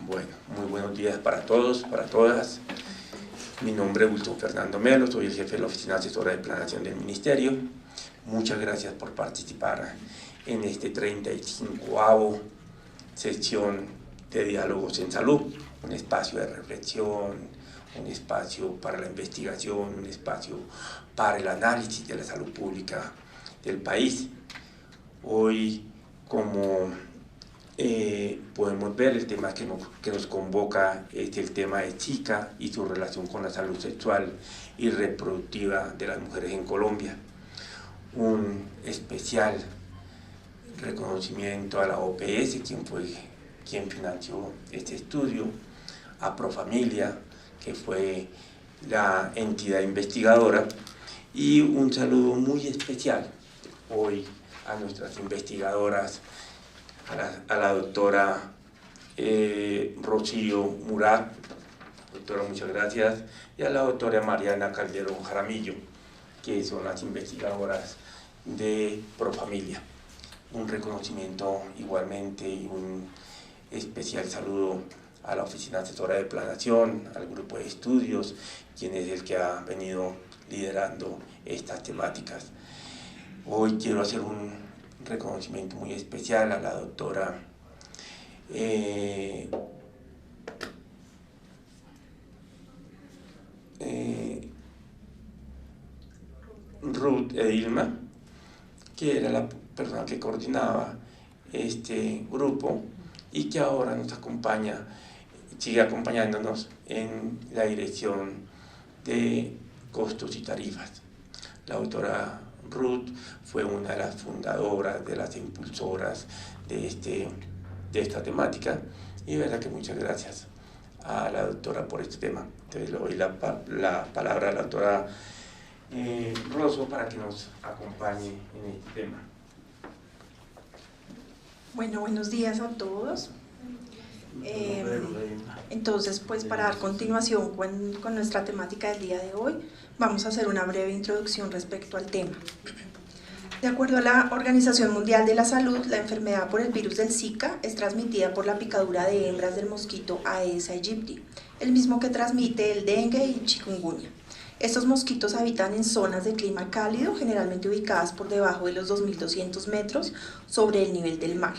Bueno, muy buenos días para todos, para todas. Mi nombre es Wilson Fernando Melo, soy el jefe de la Oficina Asesora de Planeación del Ministerio. Muchas gracias por participar en este 35º sesión de Diálogos en Salud, un espacio de reflexión, un espacio para la investigación, un espacio para el análisis de la salud pública del país. Hoy, como podemos ver, el tema que nos convoca es el tema de Zika y su relación con la salud sexual y reproductiva de las mujeres en Colombia. Un especial reconocimiento a la OPS, quien financió este estudio, a Profamilia, que fue la entidad investigadora, y un saludo muy especial hoy a nuestras investigadoras, a la doctora Rocío Murat. Doctora, muchas gracias, y a la doctora Mariana Calderón Jaramillo, que son las investigadoras de Profamilia. Un reconocimiento igualmente y un especial saludo a la Oficina Asesora de Planeación, al grupo de estudios, quien es el que ha venido liderando estas temáticas. Hoy quiero hacer un reconocimiento muy especial a la doctora Ruth Edilma, que era la persona que coordinaba este grupo y que ahora nos acompaña, sigue acompañándonos en la dirección de costos y tarifas. La doctora Ruth fue una de las fundadoras, de las impulsoras de esta temática, y de verdad que muchas gracias a la doctora por este tema. Entonces le doy la palabra a la doctora Rosso para que nos acompañe en este tema. Bueno, buenos días a todos. Entonces, pues para dar continuación con nuestra temática del día de hoy, vamos a hacer una breve introducción respecto al tema. De acuerdo a la Organización Mundial de la Salud, la enfermedad por el virus del Zika es transmitida por la picadura de hembras del mosquito Aedes aegypti, el mismo que transmite el dengue y chikungunya. Estos mosquitos habitan en zonas de clima cálido, generalmente ubicadas por debajo de los 2.200 metros sobre el nivel del mar.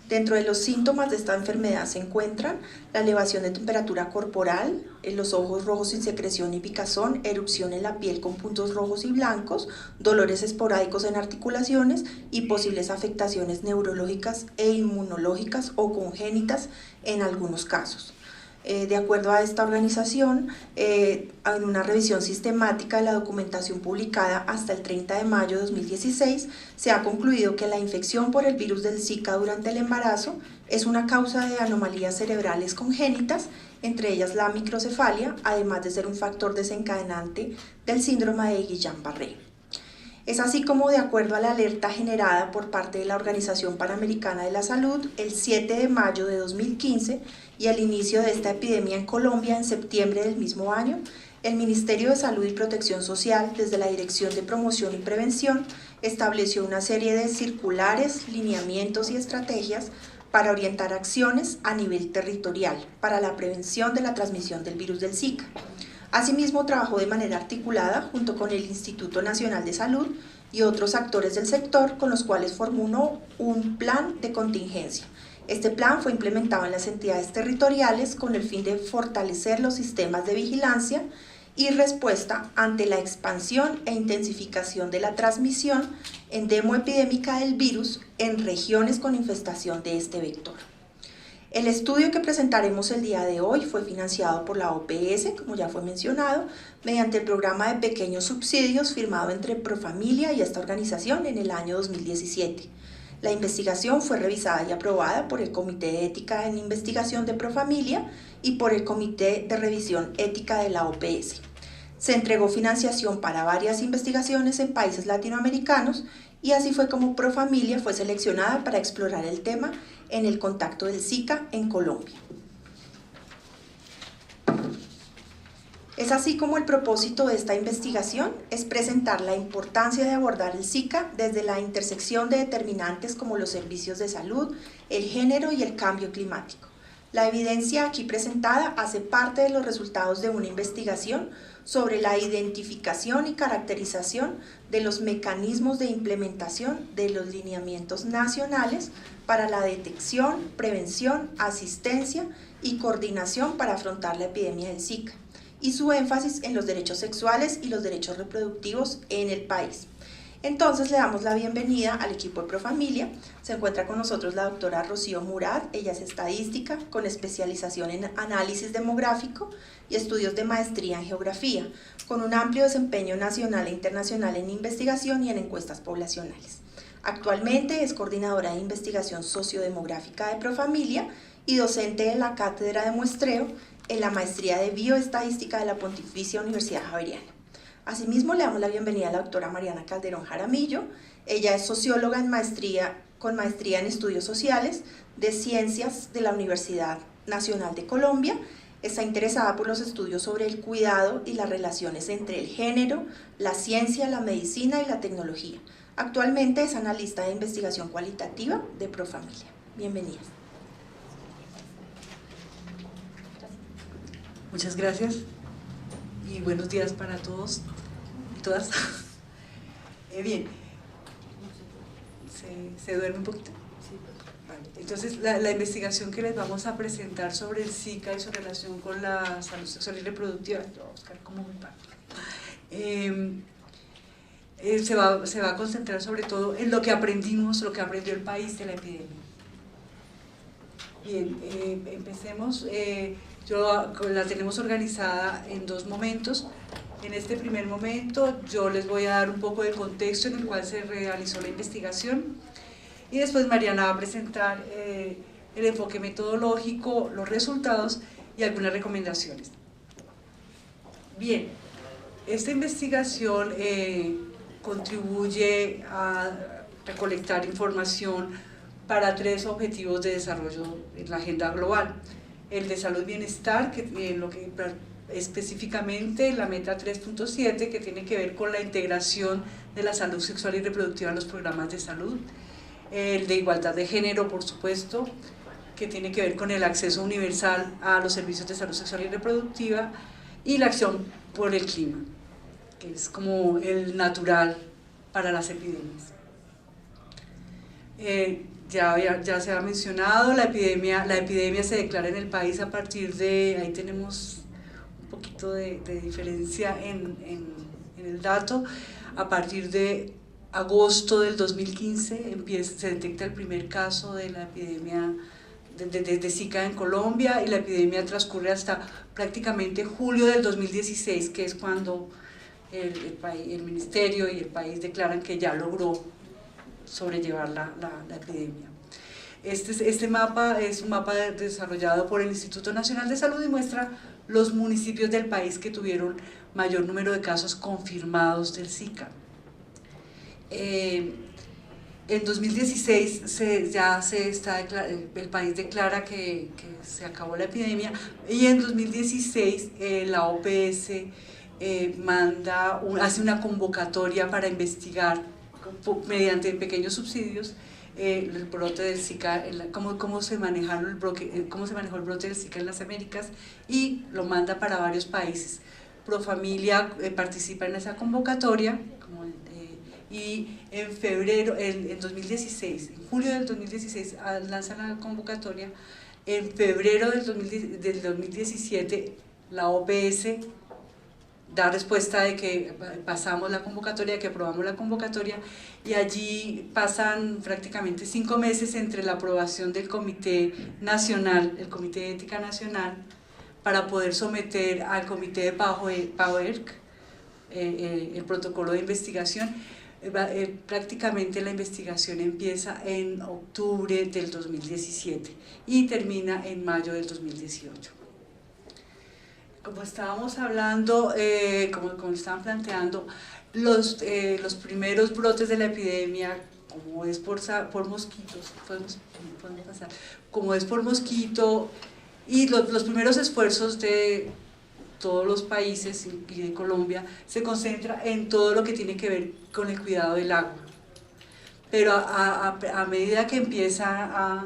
Dentro de los síntomas de esta enfermedad se encuentran la elevación de temperatura corporal, los ojos rojos sin secreción y picazón, erupción en la piel con puntos rojos y blancos, dolores esporádicos en articulaciones y posibles afectaciones neurológicas e inmunológicas o congénitas en algunos casos. De acuerdo a esta organización, en una revisión sistemática de la documentación publicada hasta el 30 de mayo de 2016, se ha concluido que la infección por el virus del Zika durante el embarazo es una causa de anomalías cerebrales congénitas, entre ellas la microcefalia, además de ser un factor desencadenante del síndrome de Guillain-Barré. Es así como, de acuerdo a la alerta generada por parte de la Organización Panamericana de la Salud, el 7 de mayo de 2015 y el inicio de esta epidemia en Colombia en septiembre del mismo año, el Ministerio de Salud y Protección Social, desde la Dirección de Promoción y Prevención, estableció una serie de circulares, lineamientos y estrategias para orientar acciones a nivel territorial para la prevención de la transmisión del virus del Zika. Asimismo, trabajó de manera articulada junto con el Instituto Nacional de Salud y otros actores del sector, con los cuales formuló un plan de contingencia. Este plan fue implementado en las entidades territoriales con el fin de fortalecer los sistemas de vigilancia y respuesta ante la expansión e intensificación de la transmisión endemoepidémica del virus en regiones con infestación de este vector. El estudio que presentaremos el día de hoy fue financiado por la OPS, como ya fue mencionado, mediante el programa de pequeños subsidios firmado entre Profamilia y esta organización en el año 2017. La investigación fue revisada y aprobada por el Comité de Ética en Investigación de Profamilia y por el Comité de Revisión Ética de la OPS. Se entregó financiación para varias investigaciones en países latinoamericanos y así fue como Profamilia fue seleccionada para explorar el tema en el contacto del Zika en Colombia. Es así como el propósito de esta investigación es presentar la importancia de abordar el Zika desde la intersección de determinantes como los servicios de salud, el género y el cambio climático. La evidencia aquí presentada hace parte de los resultados de una investigación sobre la identificación y caracterización de los mecanismos de implementación de los lineamientos nacionales para la detección, prevención, asistencia y coordinación para afrontar la epidemia del Zika, y su énfasis en los derechos sexuales y los derechos reproductivos en el país. Entonces le damos la bienvenida al equipo de Profamilia. Se encuentra con nosotros la doctora Rocío Murat. Ella es estadística con especialización en análisis demográfico y estudios de maestría en geografía, con un amplio desempeño nacional e internacional en investigación y en encuestas poblacionales. Actualmente es coordinadora de investigación sociodemográfica de Profamilia y docente de la cátedra de muestreo en la maestría de bioestadística de la Pontificia Universidad Javeriana. Asimismo, le damos la bienvenida a la doctora Mariana Calderón Jaramillo. Ella es socióloga con maestría en estudios sociales de ciencias de la Universidad Nacional de Colombia. Está interesada por los estudios sobre el cuidado y las relaciones entre el género, la ciencia, la medicina y la tecnología. Actualmente es analista de investigación cualitativa de Profamilia. Bienvenida. Muchas gracias y buenos días para todos y todas. Bien, ¿se duerme un poquito? Vale. Entonces, la investigación que les vamos a presentar sobre el Zika y su relación con la salud sexual y reproductiva, yo voy a buscar cómo me paro. Se va a concentrar sobre todo en lo que aprendimos, lo que aprendió el país de la epidemia. Bien, empecemos. La tenemos organizada en dos momentos. En este primer momento yo les voy a dar un poco de contexto en el cual se realizó la investigación y después Mariana va a presentar el enfoque metodológico, los resultados y algunas recomendaciones. Bien, esta investigación contribuye a recolectar información para tres objetivos de desarrollo en la agenda global: el de salud y bienestar, específicamente la meta 3.7, que tiene que ver con la integración de la salud sexual y reproductiva en los programas de salud; el de igualdad de género, por supuesto, que tiene que ver con el acceso universal a los servicios de salud sexual y reproductiva; y la acción por el clima, que es como el natural para las epidemias. Ya se ha mencionado, la epidemia se declara en el país a partir de, ahí tenemos un poquito de diferencia en el dato, a partir de agosto del 2015 se detecta el primer caso de la epidemia de Zika en Colombia, y la epidemia transcurre hasta prácticamente julio del 2016, que es cuando el ministerio y el país declaran que ya logró sobrellevar la epidemia. Este mapa es un mapa desarrollado por el Instituto Nacional de Salud y muestra los municipios del país que tuvieron mayor número de casos confirmados del Zika. En 2016 el país declara que se acabó la epidemia, y en 2016 la OPS hace una convocatoria para investigar mediante pequeños subsidios el brote del Zika, cómo se manejó el brote del Zika en las Américas, y lo manda para varios países. Profamilia participa en esa convocatoria y en febrero, en 2016, en julio del 2016 lanzan la convocatoria. En febrero del 2017 la OPS da respuesta de que pasamos la convocatoria, que aprobamos la convocatoria, y allí pasan prácticamente 5 meses entre la aprobación del Comité Nacional, el Comité de Ética Nacional, para poder someter al Comité de PAOERC el protocolo de investigación. Prácticamente la investigación empieza en octubre del 2017 y termina en mayo del 2018. Como estábamos hablando, como estaban planteando, los primeros brotes de la epidemia, como es por mosquitos, podemos pasar, como es por mosquito, y los primeros esfuerzos de todos los países y de Colombia se concentra en todo lo que tiene que ver con el cuidado del agua. Pero a medida que empieza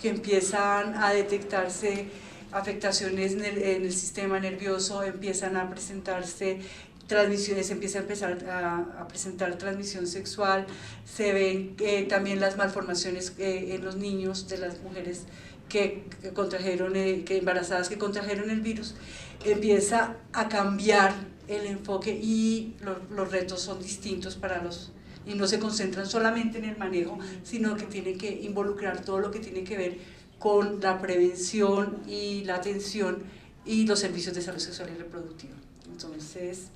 que empiezan a detectarse afectaciones en el sistema nervioso, empiezan a presentarse transmisiones, empieza a presentar transmisión sexual, se ven también las malformaciones en los niños de las mujeres que embarazadas que contrajeron el virus, empieza a cambiar el enfoque y los retos son distintos para y no se concentran solamente en el manejo, sino que tienen que involucrar todo lo que tiene que ver con la prevención y la atención y los servicios de salud sexual y reproductiva. Entonces,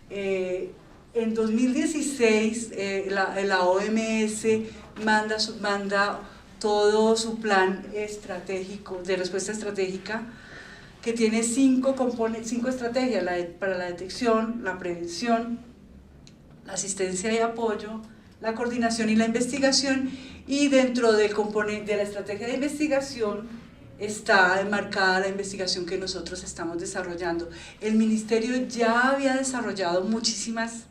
en 2016 la OMS manda todo su plan estratégico, de respuesta estratégica, que tiene 5 estrategias para la detección, la prevención, la asistencia y apoyo, la coordinación y la investigación, y dentro del componente de la estrategia de investigación está enmarcada la investigación que nosotros estamos desarrollando. El Ministerio ya había desarrollado muchísimas,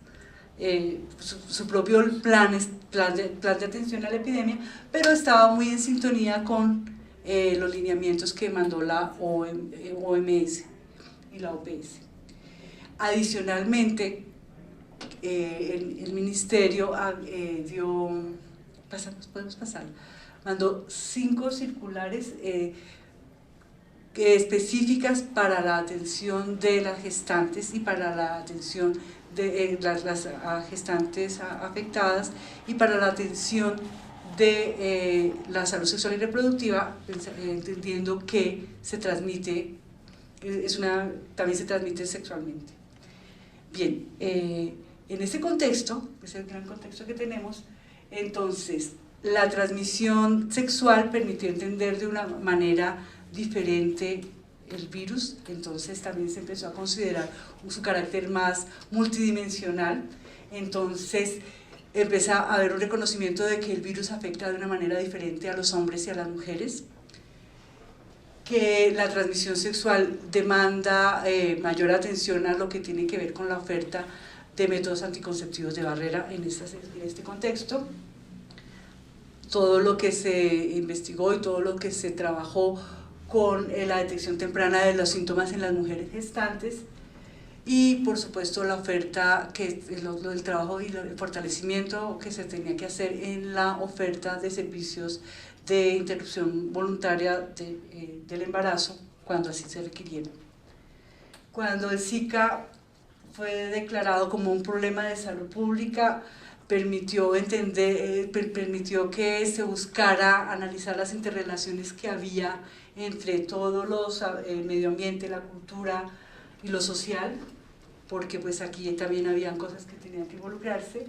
su propio plan de atención a la epidemia, pero estaba muy en sintonía con los lineamientos que mandó la OMS y la OPS. Adicionalmente, el Ministerio mandó 5 circulares específicas para la atención de las gestantes y para la atención de las gestantes afectadas y para la atención de la salud sexual y reproductiva, entendiendo que se transmite, también se transmite sexualmente. Bien, en ese contexto, es el gran contexto que tenemos, entonces la transmisión sexual permitió entender de una manera diferente el virus, entonces también se empezó a considerar su carácter más multidimensional, entonces empieza a haber un reconocimiento de que el virus afecta de una manera diferente a los hombres y a las mujeres, que la transmisión sexual demanda mayor atención a lo que tiene que ver con la oferta de métodos anticonceptivos de barrera en este contexto. Todo lo que se investigó y todo lo que se trabajó con la detección temprana de los síntomas en las mujeres gestantes, y por supuesto la oferta, el trabajo y el fortalecimiento que se tenía que hacer en la oferta de servicios de interrupción voluntaria del embarazo cuando así se requiriera. Cuando el Zika fue declarado como un problema de salud pública, permitió que se buscara analizar las interrelaciones que había entre todos los medio ambiente, la cultura y lo social, porque pues aquí también habían cosas que tenían que involucrarse,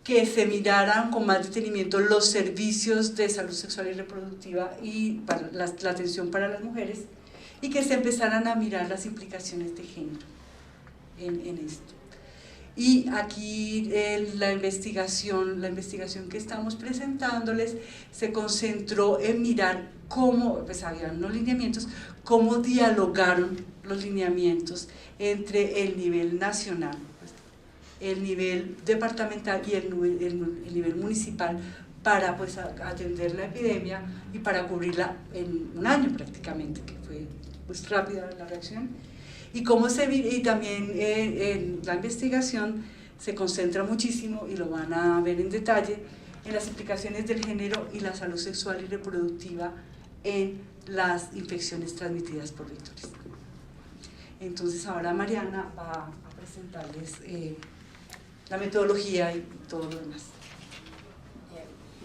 que se miraran con más detenimiento los servicios de salud sexual y reproductiva y para la atención para las mujeres, y que se empezaran a mirar las implicaciones de género en esto. Y aquí la investigación que estamos presentándoles se concentró en mirar cómo, pues habían unos lineamientos, cómo dialogaron los lineamientos entre el nivel nacional, el nivel departamental y el nivel municipal para pues atender la epidemia y para cubrirla en un año prácticamente, que fue pues rápida la reacción. Y también en la investigación se concentra muchísimo, y lo van a ver en detalle, en las implicaciones del género y la salud sexual y reproductiva en las infecciones transmitidas por vectores. Entonces ahora Mariana va a presentarles la metodología y todo lo demás.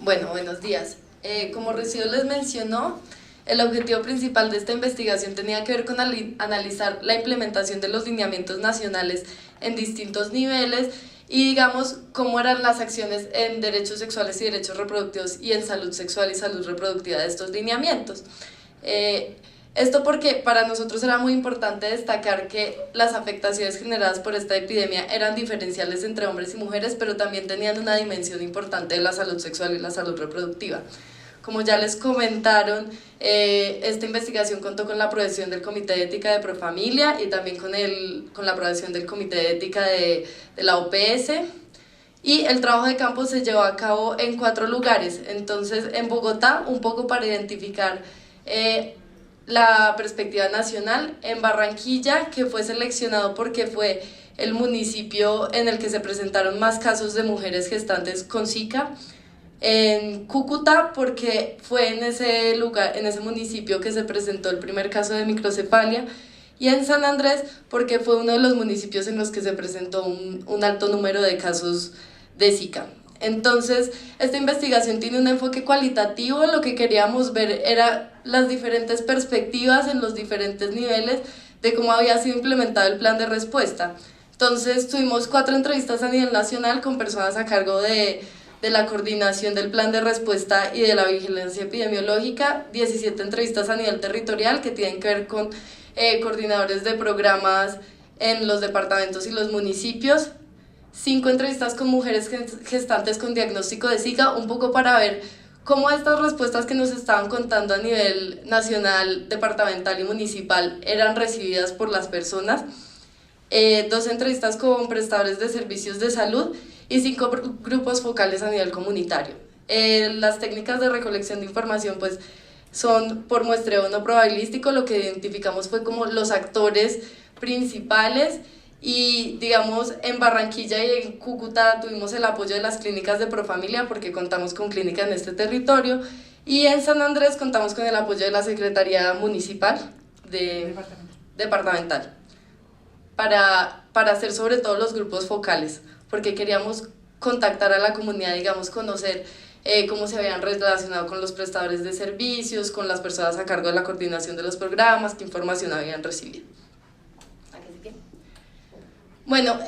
Bueno, buenos días. Como Rocío les mencionó, el objetivo principal de esta investigación tenía que ver con analizar la implementación de los lineamientos nacionales en distintos niveles y, digamos, cómo eran las acciones en derechos sexuales y derechos reproductivos y en salud sexual y salud reproductiva de estos lineamientos. Esto porque para nosotros era muy importante destacar que las afectaciones generadas por esta epidemia eran diferenciales entre hombres y mujeres, pero también tenían una dimensión importante de la salud sexual y la salud reproductiva. Como ya les comentaron, esta investigación contó con la aprobación del Comité de Ética de Profamilia y también con la aprobación del Comité de Ética de la OPS, y el trabajo de campo se llevó a cabo en 4 lugares. Entonces, en Bogotá, un poco para identificar la perspectiva nacional, en Barranquilla, que fue seleccionado porque fue el municipio en el que se presentaron más casos de mujeres gestantes con Zika, en Cúcuta, porque fue en ese lugar, en ese municipio que se presentó el primer caso de microcefalia, y en San Andrés, porque fue uno de los municipios en los que se presentó un alto número de casos de Zika. Entonces, esta investigación tiene un enfoque cualitativo. Lo que queríamos ver era las diferentes perspectivas en los diferentes niveles de cómo había sido implementado el plan de respuesta. Entonces, tuvimos 4 entrevistas a nivel nacional con personas a cargo de la coordinación del plan de respuesta y de la vigilancia epidemiológica, 17 entrevistas a nivel territorial que tienen que ver con coordinadores de programas en los departamentos y los municipios, 5 entrevistas con mujeres gestantes con diagnóstico de Zika, un poco para ver cómo estas respuestas que nos estaban contando a nivel nacional, departamental y municipal eran recibidas por las personas, 2 entrevistas con prestadores de servicios de salud y 5 grupos focales a nivel comunitario. Las técnicas de recolección de información pues son por muestreo no probabilístico. Lo que identificamos fue como los actores principales, y digamos en Barranquilla y en Cúcuta tuvimos el apoyo de las clínicas de Profamilia porque contamos con clínica en este territorio, y en San Andrés contamos con el apoyo de la Secretaría Municipal departamental para hacer sobre todo los grupos focales, porque queríamos contactar a la comunidad, digamos, conocer cómo se habían relacionado con los prestadores de servicios, con las personas a cargo de la coordinación de los programas, qué información habían recibido. Bueno,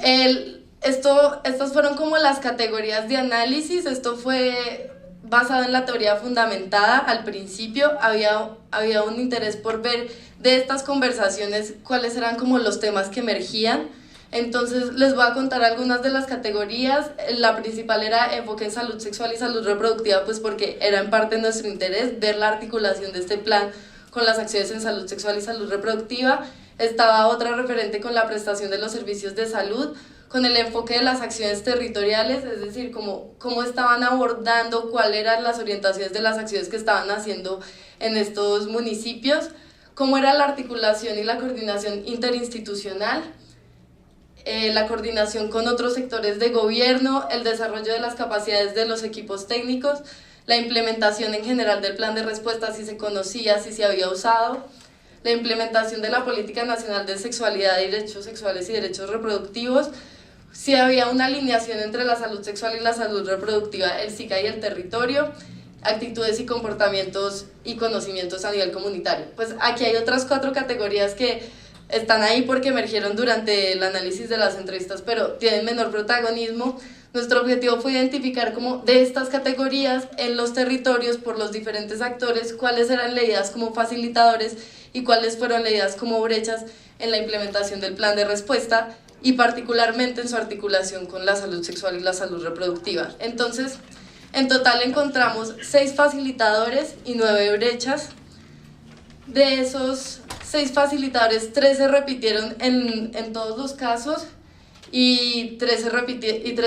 estas fueron como las categorías de análisis. Esto fue basado en la teoría fundamentada. Al principio había un interés por ver de estas conversaciones cuáles eran como los temas que emergían. Entonces les voy a contar algunas de las categorías. La principal era enfoque en salud sexual y salud reproductiva, pues porque era en parte nuestro interés ver la articulación de este plan con las acciones en salud sexual y salud reproductiva. Estaba otra referente con la prestación de los servicios de salud, con el enfoque de las acciones territoriales, es decir, cómo estaban abordando, cuáles eran las orientaciones de las acciones que estaban haciendo en estos municipios, cómo era la articulación y la coordinación interinstitucional, la coordinación con otros sectores de gobierno, el desarrollo de las capacidades de los equipos técnicos, la implementación en general del plan de respuesta, si se conocía, si se había usado, la implementación de la Política Nacional de Sexualidad, Derechos Sexuales y Derechos Reproductivos, si había una alineación entre la salud sexual y la salud reproductiva, el SICA y el territorio, actitudes y comportamientos y conocimientos a nivel comunitario. Pues aquí hay otras 4 categorías que están ahí porque emergieron durante el análisis de las entrevistas, pero tienen menor protagonismo. Nuestro objetivo fue identificar como de estas categorías en los territorios por los diferentes actores cuáles eran leídas como facilitadores y cuáles fueron leídas como brechas en la implementación del plan de respuesta y particularmente en su articulación con la salud sexual y la salud reproductiva. Entonces, en total encontramos 6 facilitadores y 9 brechas. De esos 6 facilitadores, 3 se repitieron en todos los casos y 3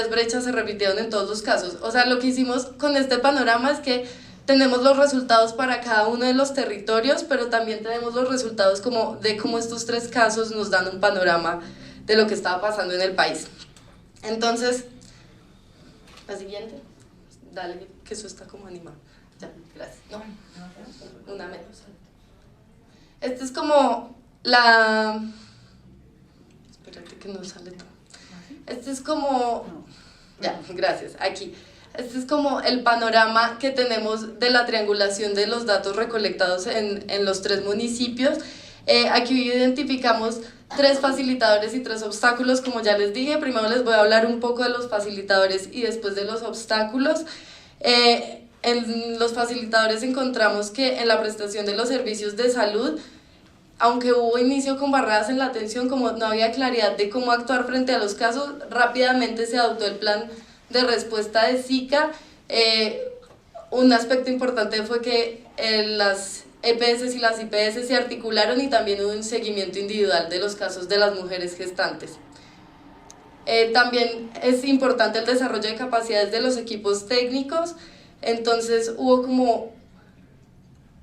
brechas se repitieron en todos los casos. O sea, lo que hicimos con este panorama es que tenemos los resultados para cada uno de los territorios, pero también tenemos los resultados de cómo estos 3 casos nos dan un panorama de lo que estaba pasando en el país. Entonces, la siguiente, dale, que eso está como animado. Ya, gracias. No, una menos. Este es como espérate que no sale todo. Este es como, ya, gracias, aquí. Este es como el panorama que tenemos de la triangulación de los datos recolectados en los 3 municipios. Aquí identificamos 3 facilitadores y 3 obstáculos, como ya les dije. Primero les voy a hablar un poco de los facilitadores y después de los obstáculos. En los facilitadores encontramos que en la prestación de los servicios de salud, aunque hubo inicio con barreras en la atención, como no había claridad de cómo actuar frente a los casos, rápidamente se adoptó el plan de respuesta de Zika. Un aspecto importante fue que las EPS y las IPS se articularon y también hubo un seguimiento individual de los casos de las mujeres gestantes. También es importante el desarrollo de capacidades de los equipos técnicos, entonces hubo como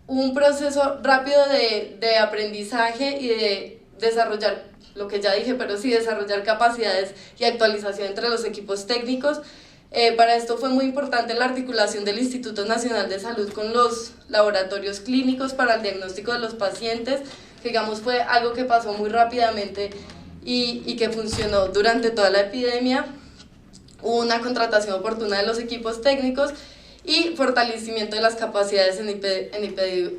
un proceso rápido de aprendizaje y de desarrollar, lo que ya dije, pero sí desarrollar capacidades y actualización entre los equipos técnicos. Para esto fue muy importante la articulación del Instituto Nacional de Salud con los laboratorios clínicos para el diagnóstico de los pacientes, que digamos fue algo que pasó muy rápidamente y que funcionó durante toda la epidemia. Hubo una contratación oportuna de los equipos técnicos y fortalecimiento de las capacidades en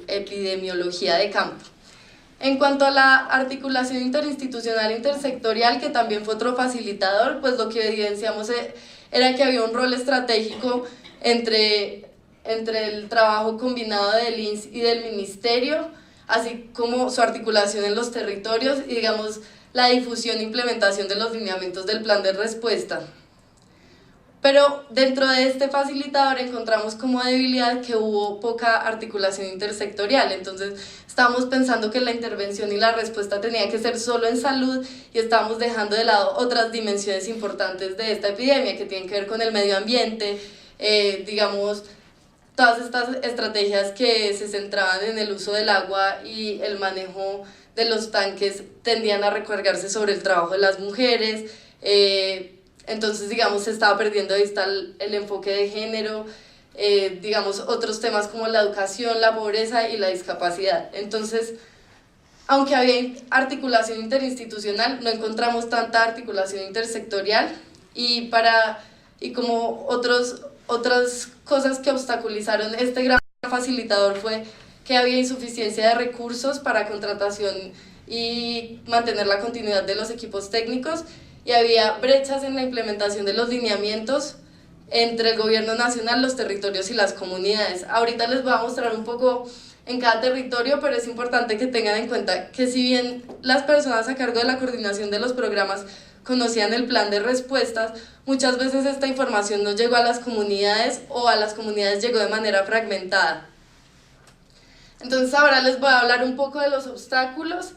epidemiología de campo. En cuanto a la articulación interinstitucional e intersectorial, que también fue otro facilitador, pues lo que evidenciamos era que había un rol estratégico entre el trabajo combinado del INS y del Ministerio, así como su articulación en los territorios y, digamos, la difusión e implementación de los lineamientos del plan de respuesta. Pero dentro de este facilitador encontramos como debilidad que hubo poca articulación intersectorial, entonces estábamos pensando que la intervención y la respuesta tenía que ser solo en salud y estábamos dejando de lado otras dimensiones importantes de esta epidemia que tienen que ver con el medio ambiente, digamos, todas estas estrategias que se centraban en el uso del agua y el manejo de los tanques tendían a recargarse sobre el trabajo de las mujeres, entonces, digamos, se estaba perdiendo de vista el enfoque de género, digamos, otros temas como la educación, la pobreza y la discapacidad. Entonces, aunque había articulación interinstitucional, no encontramos tanta articulación intersectorial y como otras cosas que obstaculizaron este gran facilitador fue que había insuficiencia de recursos para contratación y mantener la continuidad de los equipos técnicos, y había brechas en la implementación de los lineamientos entre el gobierno nacional, los territorios y las comunidades. Ahorita les voy a mostrar un poco en cada territorio, pero es importante que tengan en cuenta que si bien las personas a cargo de la coordinación de los programas conocían el plan de respuestas, muchas veces esta información no llegó a las comunidades o a las comunidades llegó de manera fragmentada. Entonces ahora les voy a hablar un poco de los obstáculos.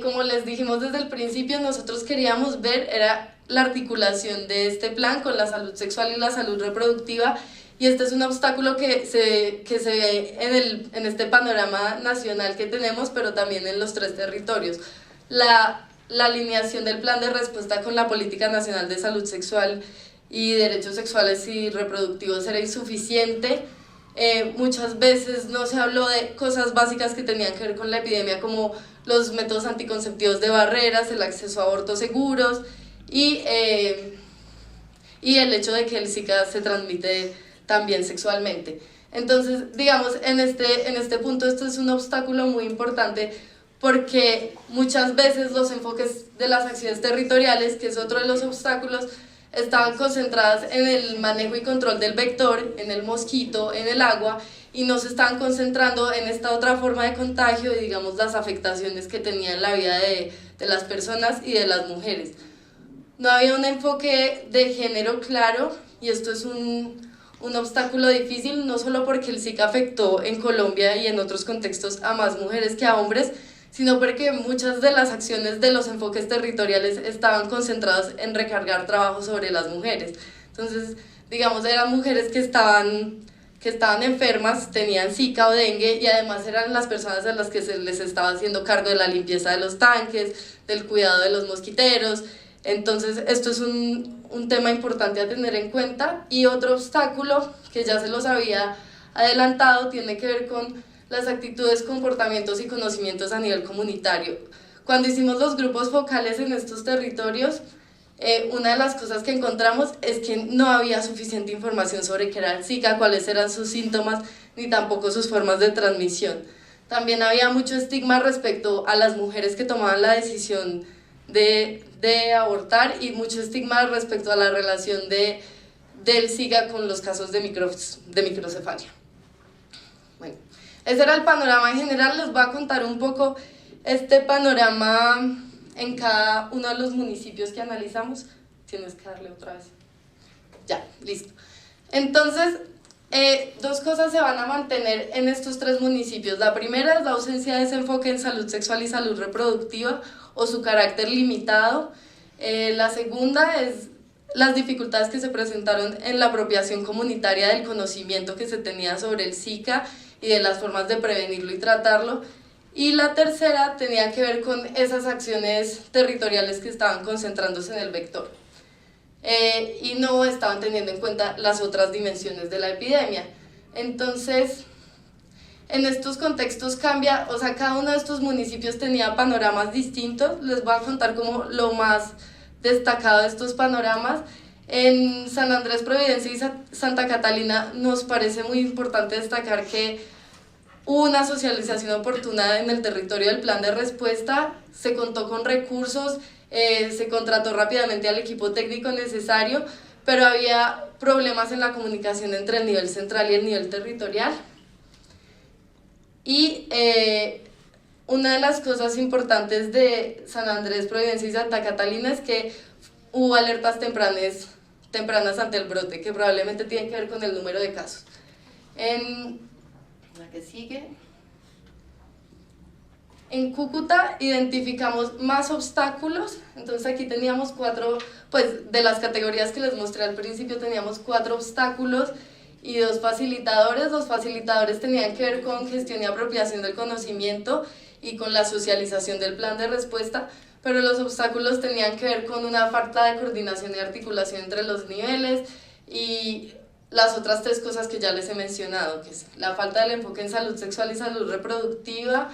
Como les dijimos desde el principio, nosotros queríamos ver era la articulación de este plan con la salud sexual y la salud reproductiva, y este es un obstáculo que se ve en este panorama nacional que tenemos, pero también en los 3 territorios. La alineación del plan de respuesta con la Política Nacional de Salud Sexual y Derechos Sexuales y Reproductivos era insuficiente. Muchas veces no se habló de cosas básicas que tenían que ver con la epidemia, como los métodos anticonceptivos de barreras, el acceso a abortos seguros y el hecho de que el Zika se transmite también sexualmente. Entonces, digamos, en este punto esto es un obstáculo muy importante, porque muchas veces los enfoques de las acciones territoriales, que es otro de los obstáculos, estaban concentradas en el manejo y control del vector, en el mosquito, en el agua, y no se estaban concentrando en esta otra forma de contagio y, digamos, las afectaciones que tenía en la vida de las personas y de las mujeres. No había un enfoque de género claro, y esto es un obstáculo difícil, no solo porque el Zika afectó en Colombia y en otros contextos a más mujeres que a hombres, sino porque muchas de las acciones de los enfoques territoriales estaban concentradas en recargar trabajo sobre las mujeres. Entonces, digamos, eran mujeres que estaban enfermas, tenían Zika o dengue, y además eran las personas a las que se les estaba haciendo cargo de la limpieza de los tanques, del cuidado de los mosquiteros. Entonces, esto es un tema importante a tener en cuenta. Y otro obstáculo que ya se los había adelantado tiene que ver con las actitudes, comportamientos y conocimientos a nivel comunitario. Cuando hicimos los grupos focales en estos territorios, una de las cosas que encontramos es que no había suficiente información sobre qué era el Zika, cuáles eran sus síntomas, ni tampoco sus formas de transmisión. También había mucho estigma respecto a las mujeres que tomaban la decisión de abortar, y mucho estigma respecto a la relación del Zika con los casos de microcefalia. Bueno, ese era el panorama en general. Les voy a contar un poco este panorama en cada uno de los municipios que analizamos. Tienes que darle otra vez. Ya, listo. Entonces, 2 cosas se van a mantener en estos 3 municipios. La primera es la ausencia de ese enfoque en salud sexual y salud reproductiva, o su carácter limitado. La segunda es las dificultades que se presentaron en la apropiación comunitaria del conocimiento que se tenía sobre el Zika y de las formas de prevenirlo y tratarlo. Y la tercera tenía que ver con esas acciones territoriales que estaban concentrándose en el vector y no estaban teniendo en cuenta las otras dimensiones de la epidemia. Entonces, en estos contextos cambia, o sea, cada uno de estos municipios tenía panoramas distintos. Les voy a contar como lo más destacado de estos panoramas. En San Andrés, Providencia y Santa Catalina nos parece muy importante destacar que hubo una socialización oportuna en el territorio del plan de respuesta, se contó con recursos, se contrató rápidamente al equipo técnico necesario, pero había problemas en la comunicación entre el nivel central y el nivel territorial. Y una de las cosas importantes de San Andrés, Providencia y Santa Catalina es que hubo alertas tempranas ante el brote, que probablemente tienen que ver con el número de casos. En la que sigue. En Cúcuta identificamos más obstáculos, entonces aquí teníamos 4, pues de las categorías que les mostré al principio teníamos 4 obstáculos y 2 facilitadores. Los facilitadores tenían que ver con gestión y apropiación del conocimiento y con la socialización del plan de respuesta, pero los obstáculos tenían que ver con una falta de coordinación y articulación entre los niveles y las otras 3 cosas que ya les he mencionado, que es la falta del enfoque en salud sexual y salud reproductiva,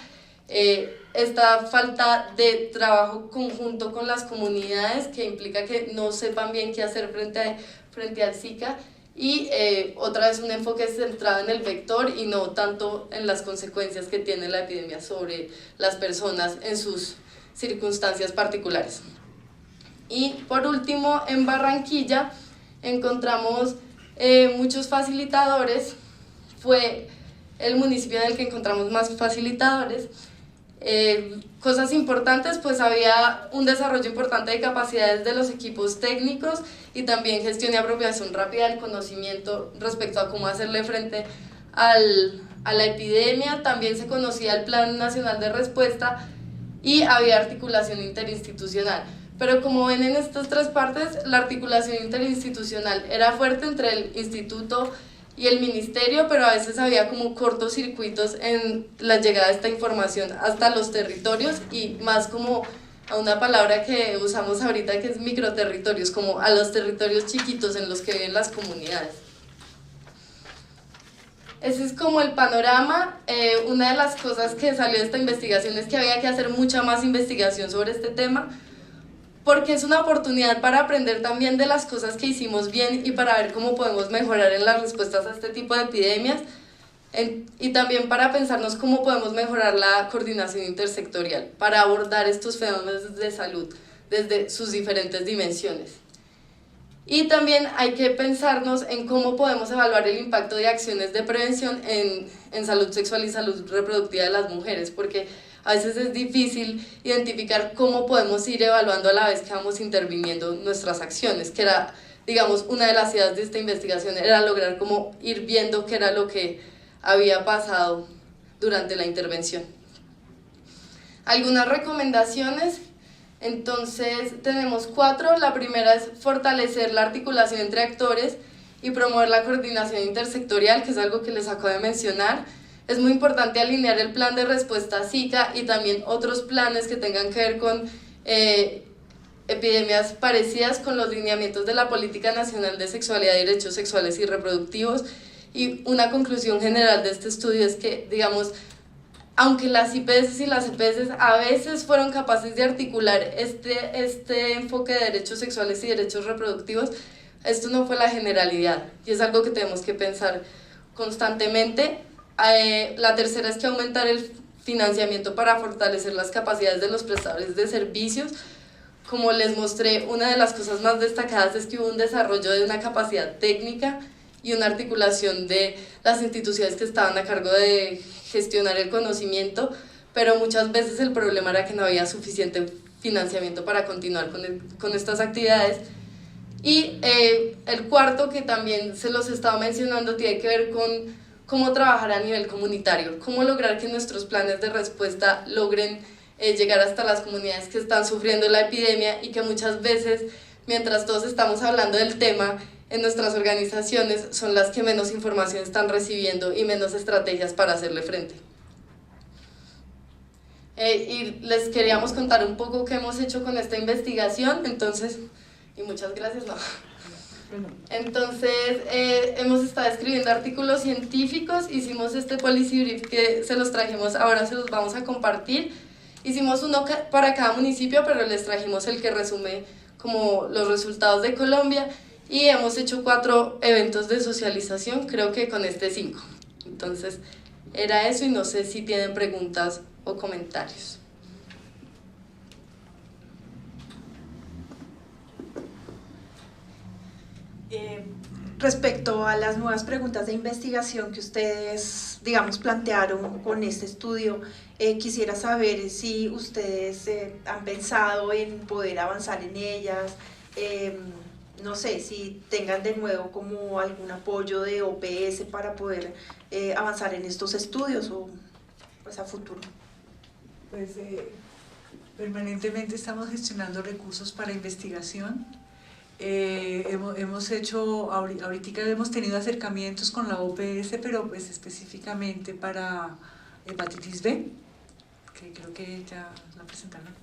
esta falta de trabajo conjunto con las comunidades, que implica que no sepan bien qué hacer frente al Zika, y otra vez un enfoque centrado en el vector y no tanto en las consecuencias que tiene la epidemia sobre las personas en sus circunstancias particulares. Y por último, en Barranquilla encontramos muchos facilitadores. Fue el municipio en el que encontramos más facilitadores. Cosas importantes, pues había un desarrollo importante de capacidades de los equipos técnicos y también gestión y apropiación rápida del conocimiento respecto a cómo hacerle frente a la epidemia. También se conocía el Plan Nacional de Respuesta y había articulación interinstitucional. Pero como ven en estas 3 partes, la articulación interinstitucional era fuerte entre el instituto y el ministerio, pero a veces había como cortocircuitos en la llegada de esta información hasta los territorios y más como a una palabra que usamos ahorita que es microterritorios, como a los territorios chiquitos en los que viven las comunidades. Ese es como el panorama. Una de las cosas que salió de esta investigación es que había que hacer mucha más investigación sobre este tema, porque es una oportunidad para aprender también de las cosas que hicimos bien y para ver cómo podemos mejorar en las respuestas a este tipo de epidemias, y también para pensarnos cómo podemos mejorar la coordinación intersectorial para abordar estos fenómenos de salud desde sus diferentes dimensiones. Y también hay que pensarnos en cómo podemos evaluar el impacto de acciones de prevención en salud sexual y salud reproductiva de las mujeres, porque a veces es difícil identificar cómo podemos ir evaluando a la vez que vamos interviniendo nuestras acciones, que era, digamos, una de las ideas de esta investigación, era lograr como ir viendo qué era lo que había pasado durante la intervención. Algunas recomendaciones, entonces tenemos 4. La primera es fortalecer la articulación entre actores y promover la coordinación intersectorial, que es algo que les acabo de mencionar. Es muy importante alinear el plan de respuesta a Zika y también otros planes que tengan que ver con epidemias parecidas con los lineamientos de la Política Nacional de Sexualidad y Derechos Sexuales y Reproductivos. Y una conclusión general de este estudio es que, digamos, aunque las IPS y las EPS a veces fueron capaces de articular este enfoque de derechos sexuales y derechos reproductivos, esto no fue la generalidad y es algo que tenemos que pensar constantemente. La tercera es que aumentar el financiamiento para fortalecer las capacidades de los prestadores de servicios. Como les mostré, una de las cosas más destacadas es que hubo un desarrollo de una capacidad técnica y una articulación de las instituciones que estaban a cargo de gestionar el conocimiento, pero muchas veces el problema era que no había suficiente financiamiento para continuar con estas actividades. Y el cuarto, que también se los estaba mencionando, tiene que ver con cómo trabajar a nivel comunitario, cómo lograr que nuestros planes de respuesta logren llegar hasta las comunidades que están sufriendo la epidemia y que muchas veces, mientras todos estamos hablando del tema, en nuestras organizaciones son las que menos información están recibiendo y menos estrategias para hacerle frente. Y les queríamos contar un poco qué hemos hecho con esta investigación, entonces, y muchas gracias, no. Entonces, hemos estado escribiendo artículos científicos, hicimos este policy brief que se los trajimos, ahora se los vamos a compartir. Hicimos uno para cada municipio, pero les trajimos el que resume como los resultados de Colombia, y hemos hecho 4 eventos de socialización, creo que con este 5. Entonces, era eso y no sé si tienen preguntas o comentarios. Respecto a las nuevas preguntas de investigación que ustedes, digamos, plantearon con este estudio, quisiera saber si ustedes han pensado en poder avanzar en ellas, no sé, si tengan de nuevo como algún apoyo de OPS para poder avanzar en estos estudios o pues a futuro. Pues permanentemente estamos gestionando recursos para investigación. Hemos hecho, ahorita hemos tenido acercamientos con la OPS, pero pues específicamente para hepatitis B, que creo que ya la presentaron,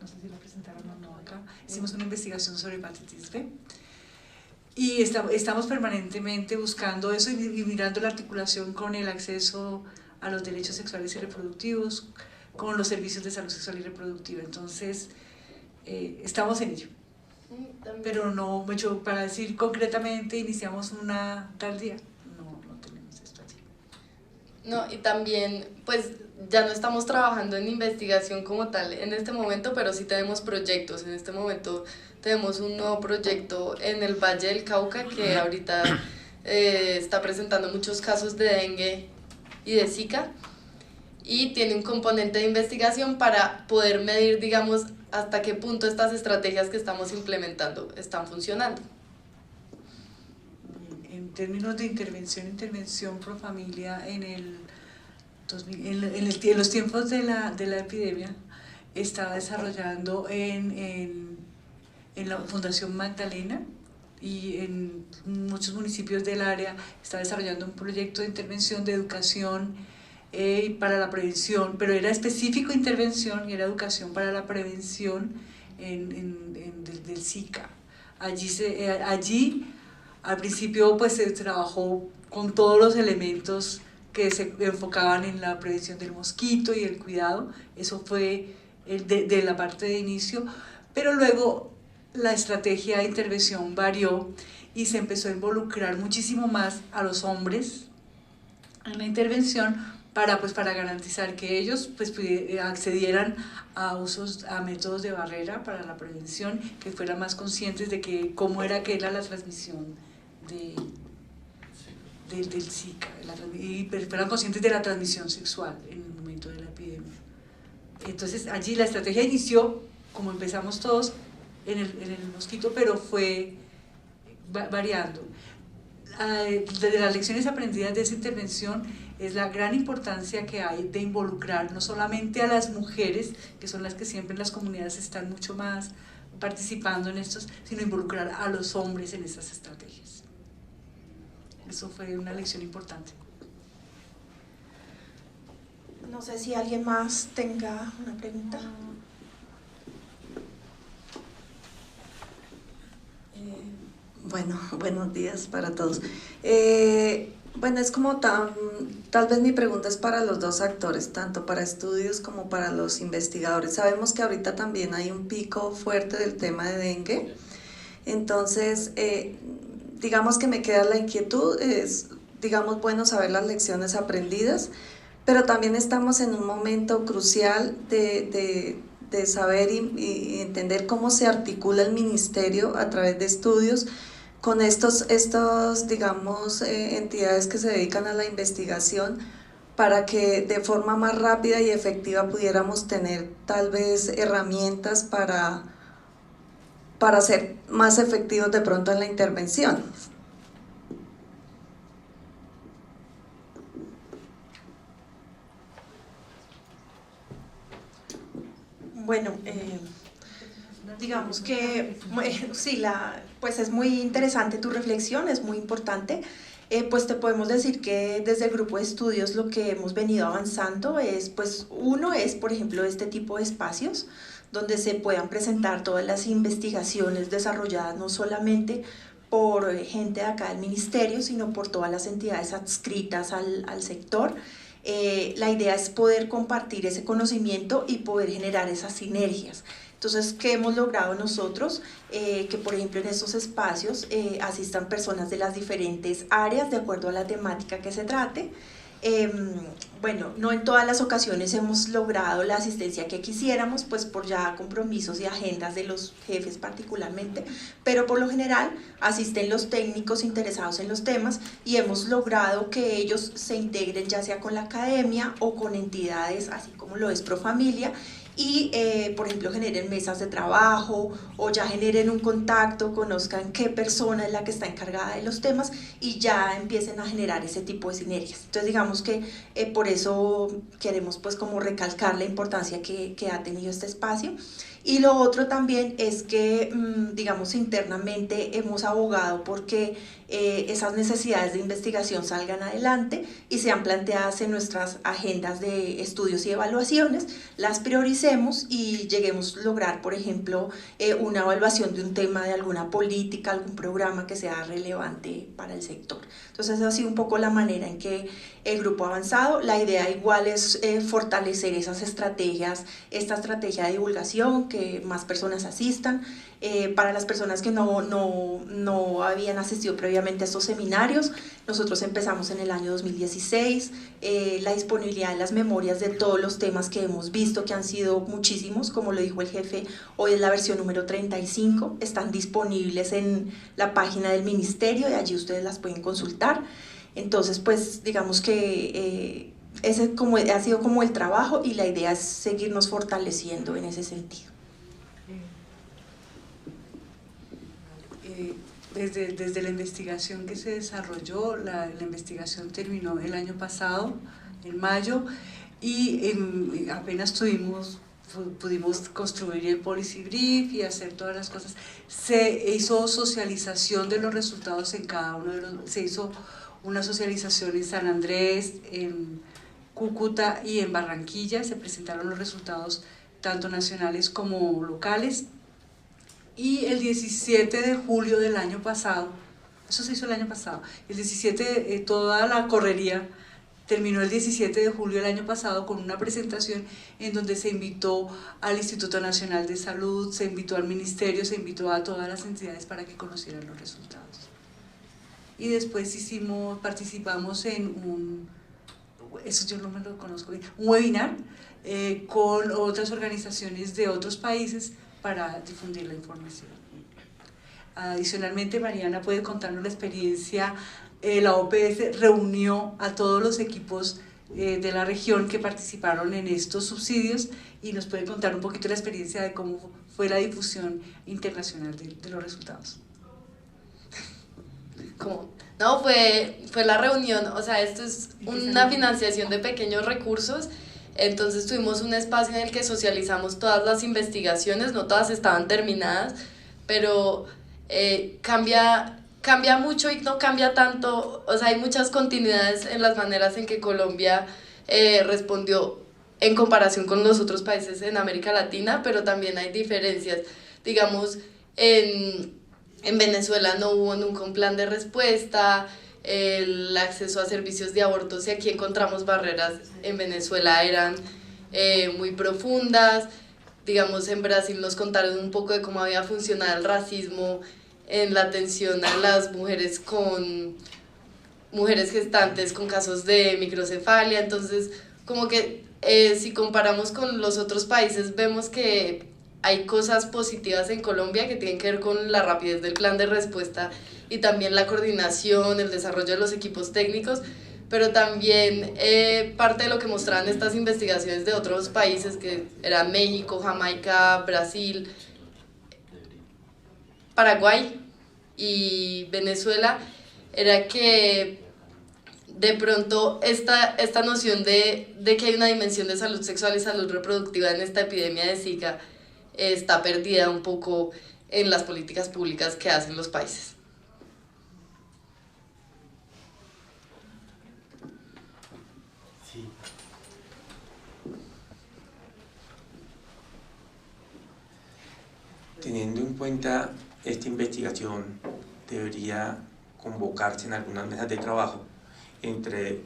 no sé si la presentaron o no acá. Hicimos una investigación sobre hepatitis B y estamos permanentemente buscando eso y mirando la articulación con el acceso a los derechos sexuales y reproductivos, con los servicios de salud sexual y reproductiva. Entonces, estamos en ello. Pero no mucho para decir concretamente iniciamos una tal día, no tenemos esto así. No, y también pues ya no estamos trabajando en investigación como tal en este momento, pero sí tenemos proyectos. En este momento tenemos un nuevo proyecto en el Valle del Cauca que ahorita está presentando muchos casos de dengue y de Zika, y tiene un componente de investigación para poder medir, digamos, hasta qué punto estas estrategias que estamos implementando están funcionando. En términos de intervención pro familia en los tiempos de la epidemia, estaba desarrollando en la Fundación Magdalena y en muchos municipios del área, está desarrollando un proyecto de intervención de educación para la prevención, pero era específico intervención y era educación para la prevención del Zika. Allí al principio pues se trabajó con todos los elementos que se enfocaban en la prevención del mosquito y el cuidado, eso fue de la parte de inicio, pero luego la estrategia de intervención varió y se empezó a involucrar muchísimo más a los hombres en la intervención para garantizar que ellos pues, accedieran a métodos de barrera para la prevención, que fueran más conscientes de cómo era la transmisión del Zika, y fueran conscientes de la transmisión sexual en el momento de la epidemia. Entonces allí la estrategia inició, como empezamos todos, en el mosquito, pero fue variando. De las lecciones aprendidas de esa intervención es la gran importancia que hay de involucrar no solamente a las mujeres, que son las que siempre en las comunidades están mucho más participando en estos, sino involucrar a los hombres en estas estrategias. Eso fue una lección importante. No sé si alguien más tenga una pregunta. Bueno, buenos días para todos. Bueno, es como tal vez mi pregunta es para los dos actores, tanto para estudios como para los investigadores. Sabemos que ahorita también hay un pico fuerte del tema de dengue, entonces digamos que me queda la inquietud, es digamos bueno saber las lecciones aprendidas, pero también estamos en un momento crucial de saber y entender cómo se articula el ministerio a través de estudios con estos digamos, entidades que se dedican a la investigación, para que de forma más rápida y efectiva pudiéramos tener tal vez herramientas para ser más efectivos de pronto en la intervención. digamos que sí, pues es muy interesante tu reflexión, es muy importante. Pues te podemos decir que desde el grupo de estudios lo que hemos venido avanzando es, pues uno es, por ejemplo, este tipo de espacios donde se puedan presentar todas las investigaciones desarrolladas no solamente por gente de acá del ministerio, sino por todas las entidades adscritas al sector. La idea es poder compartir ese conocimiento y poder generar esas sinergias. Entonces, ¿qué hemos logrado nosotros? Que por ejemplo en estos espacios asistan personas de las diferentes áreas de acuerdo a la temática que se trate. Bueno, no en todas las ocasiones hemos logrado la asistencia que quisiéramos, pues por ya compromisos y agendas de los jefes particularmente, pero por lo general asisten los técnicos interesados en los temas y hemos logrado que ellos se integren ya sea con la academia o con entidades así como lo es Profamilia, y por ejemplo generen mesas de trabajo o ya generen un contacto, conozcan qué persona es la que está encargada de los temas y ya empiecen a generar ese tipo de sinergias. Entonces digamos que por eso queremos pues como recalcar la importancia que ha tenido este espacio. Y lo otro también es que, digamos, internamente hemos abogado porque esas necesidades de investigación salgan adelante y sean planteadas en nuestras agendas de estudios y evaluaciones, las prioricemos y lleguemos a lograr, por ejemplo, una evaluación de un tema de alguna política, algún programa que sea relevante para el sector. Entonces, esa ha sido un poco la manera en que el grupo ha avanzado. La idea igual es fortalecer esas estrategias, esta estrategia de divulgación, que más personas asistan. Para las personas que no habían asistido previamente a estos seminarios, nosotros empezamos en el año 2016, la disponibilidad de las memorias de todos los temas que hemos visto, que han sido muchísimos, como lo dijo el jefe, hoy es la versión número 35, están disponibles en la página del ministerio y allí ustedes las pueden consultar. Entonces, pues digamos que ese ha sido como el trabajo y la idea es seguirnos fortaleciendo en ese sentido. Desde la investigación que se desarrolló, la investigación terminó el año pasado, en mayo, y apenas pudimos construir el policy brief y hacer todas las cosas. Se hizo socialización de los resultados en cada uno de los... Se hizo una socialización en San Andrés, en Cúcuta y en Barranquilla. Se presentaron los resultados tanto nacionales como locales. Y el 17 de julio del año pasado, eso se hizo el año pasado, el 17, toda la correría terminó el 17 de julio del año pasado con una presentación en donde se invitó al Instituto Nacional de Salud, se invitó al Ministerio, se invitó a todas las entidades para que conocieran los resultados. Y después participamos en eso yo no me lo conozco bien, un webinar con otras organizaciones de otros países para difundir la información. Adicionalmente, Mariana puede contarnos la experiencia. La OPS reunió a todos los equipos de la región que participaron en estos subsidios y nos puede contar un poquito la experiencia de cómo fue la difusión internacional de los resultados. No, fue la reunión, o sea, esto es una financiación de pequeños recursos. Entonces tuvimos un espacio en el que socializamos todas las investigaciones, no todas estaban terminadas, pero cambia mucho y no cambia tanto, o sea, hay muchas continuidades en las maneras en que Colombia respondió en comparación con los otros países en América Latina, pero también hay diferencias. Digamos, en Venezuela no hubo nunca un plan de respuesta, el acceso a servicios de aborto, si aquí encontramos barreras, en Venezuela eran muy profundas. Digamos, en Brasil nos contaron un poco de cómo había funcionado el racismo en la atención a las mujeres gestantes con casos de microcefalia. Entonces, como que si comparamos con los otros países, vemos que hay cosas positivas en Colombia que tienen que ver con la rapidez del plan de respuesta y también la coordinación, el desarrollo de los equipos técnicos, pero también parte de lo que mostraban estas investigaciones de otros países, que eran México, Jamaica, Brasil, Paraguay y Venezuela, era que de pronto esta noción de que hay una dimensión de salud sexual y salud reproductiva en esta epidemia de Zika está perdida un poco en las políticas públicas que hacen los países. Sí. Teniendo en cuenta esta investigación, debería convocarse en algunas mesas de trabajo entre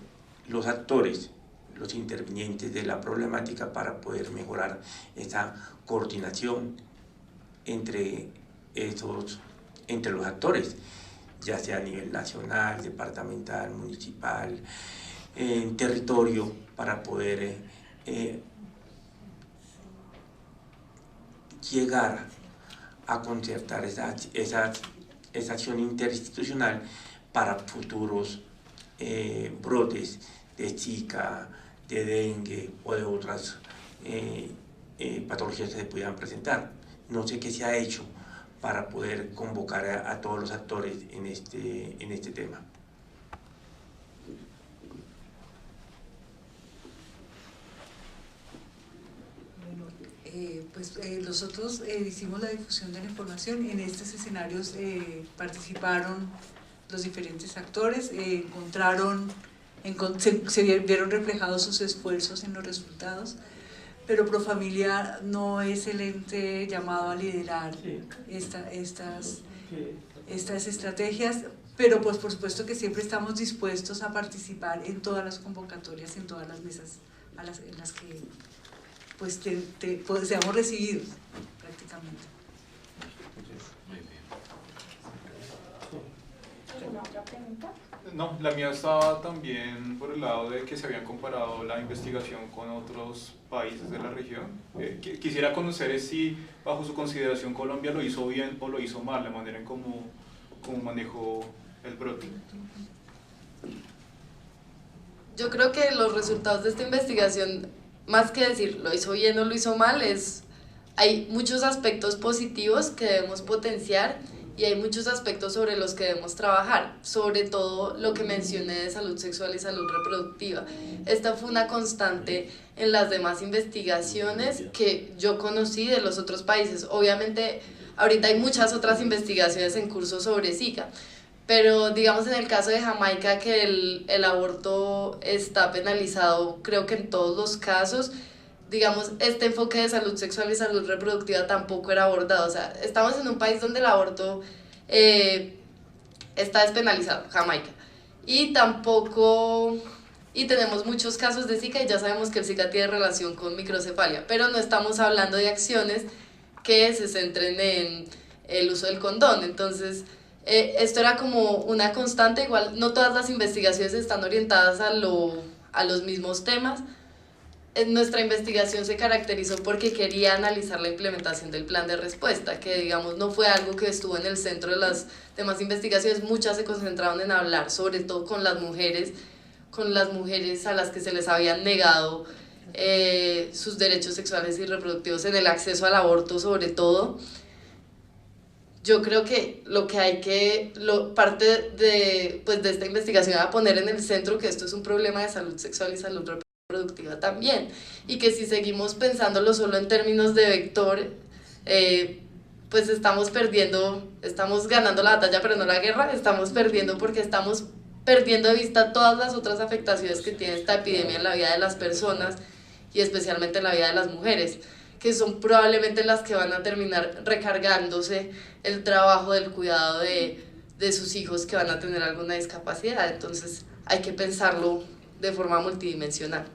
los actores, los intervinientes de la problemática, para poder mejorar esa coordinación entre los actores, ya sea a nivel nacional, departamental, municipal, en territorio, para poder llegar a concertar esa acción interinstitucional para futuros brotes de Zika, de dengue o de otras patologías que se pudieran presentar. No sé qué se ha hecho para poder convocar a todos los actores en este tema. Nosotros hicimos la difusión de la información. En estos escenarios participaron los diferentes actores, se vieron reflejados sus esfuerzos en los resultados, pero Profamilia no es el ente llamado a liderar estas estrategias, pero pues por supuesto que siempre estamos dispuestos a participar en todas las convocatorias, en todas las mesas en las que pues seamos recibidos prácticamente. ¿Alguna otra pregunta? No, la mía estaba también por el lado de que se habían comparado la investigación con otros países de la región. Quisiera conocer si, bajo su consideración, Colombia lo hizo bien o lo hizo mal, la manera en cómo manejó el brote. Yo creo que los resultados de esta investigación, más que decir lo hizo bien o lo hizo mal, hay muchos aspectos positivos que debemos potenciar y hay muchos aspectos sobre los que debemos trabajar, sobre todo lo que mencioné de salud sexual y salud reproductiva. Esta fue una constante en las demás investigaciones que yo conocí de los otros países. Obviamente, ahorita hay muchas otras investigaciones en curso sobre Zika, pero digamos en el caso de Jamaica, que el aborto está penalizado creo que en todos los casos, digamos, este enfoque de salud sexual y salud reproductiva tampoco era abordado. O sea, estamos en un país donde el aborto está despenalizado, Jamaica, y tenemos muchos casos de Zika y ya sabemos que el Zika tiene relación con microcefalia, pero no estamos hablando de acciones que se centren en el uso del condón. Entonces, esto era como una constante. Igual no todas las investigaciones están orientadas a los mismos temas. Nuestra investigación se caracterizó porque quería analizar la implementación del plan de respuesta, que digamos no fue algo que estuvo en el centro de las demás investigaciones. Muchas se concentraron en hablar sobre todo con las mujeres a las que se les habían negado sus derechos sexuales y reproductivos en el acceso al aborto sobre todo. Yo creo que parte de esta investigación va a poner en el centro que esto es un problema de salud sexual y salud reproductiva también, y que si seguimos pensándolo solo en términos de vector, pues estamos ganando la batalla pero no la guerra, estamos perdiendo porque estamos perdiendo de vista todas las otras afectaciones que tiene esta epidemia en la vida de las personas y especialmente en la vida de las mujeres, que son probablemente las que van a terminar recargándose el trabajo del cuidado de sus hijos que van a tener alguna discapacidad. Entonces hay que pensarlo de forma multidimensional.